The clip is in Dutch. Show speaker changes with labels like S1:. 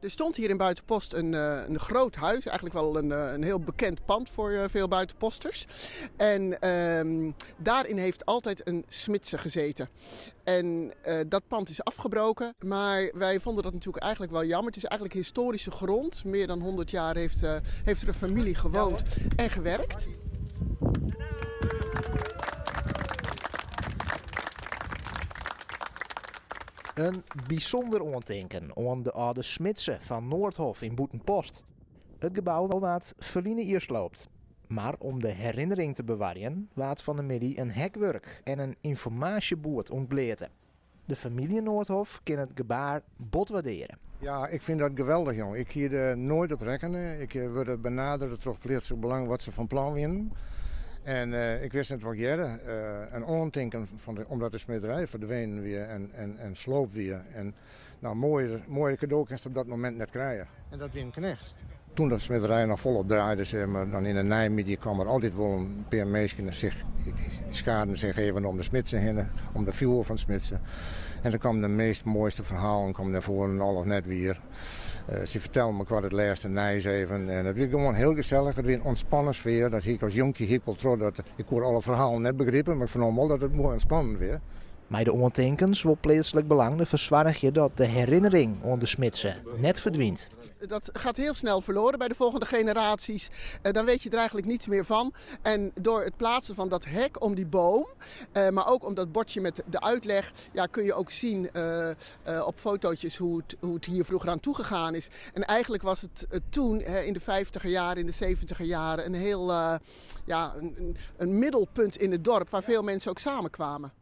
S1: Er stond hier in Buitenpost een groot huis, eigenlijk wel een heel bekend pand voor veel buitenposters. En daarin heeft altijd een smidse gezeten. En dat pand is afgebroken, maar wij vonden dat natuurlijk eigenlijk wel jammer. Het is eigenlijk historische grond. Meer dan 100 jaar heeft er een familie gewoond en gewerkt.
S2: Een bijzonder aandenken aan de oude smidse van Noordhof in Boetenpost. Het gebouw wat verliezen eerst loopt. Maar om de herinnering te bewaren, waard van de middag een hekwerk en een informatieboord ontbleten. De familie Noordhof kan het gebaar bot waarderen.
S3: Ja, ik vind dat geweldig, jongen. Ik hier er nooit op rekenen. Ik word benaderd door plaatselijk belang wat ze van plan winnen. En ik wist net wat jaren. Een aandenken omdat de smederij verdwenen weer en sloop weer. En nou, mooie cadeau kan je op dat moment net krijgen. En dat weer een knecht. Toen de smederij nog volop draaide, zeg maar, dan in de Nijmiddag kwam er altijd wel een paar mensen die schaden zich even om de smidsen heen, om de vuur van smidsen. En dan kwam de meest mooiste verhalen kwam naar voren, al of net weer. Ze vertelden me wat het laatste nijs even. En het was gewoon heel gezellig, het was een ontspannen sfeer. Dat ik als jonkie wel trots ik hoor alle verhalen net begrepen, maar ik vond wel dat het mooi ontspannen weer.
S2: Maar de aandenkens wel plaatselijk belang verzwaar je dat de herinnering aan de smidse net verdwijnt.
S1: Dat gaat heel snel verloren bij de volgende generaties. Dan weet je er eigenlijk niets meer van. En door het plaatsen van dat hek om die boom, maar ook om dat bordje met de uitleg, ja, kun je ook zien op fotootjes hoe het hier vroeger aan toegegaan is. En eigenlijk was het toen, in de 50er jaren, in de 70er jaren, een heel een middelpunt in het dorp waar veel mensen ook samenkwamen.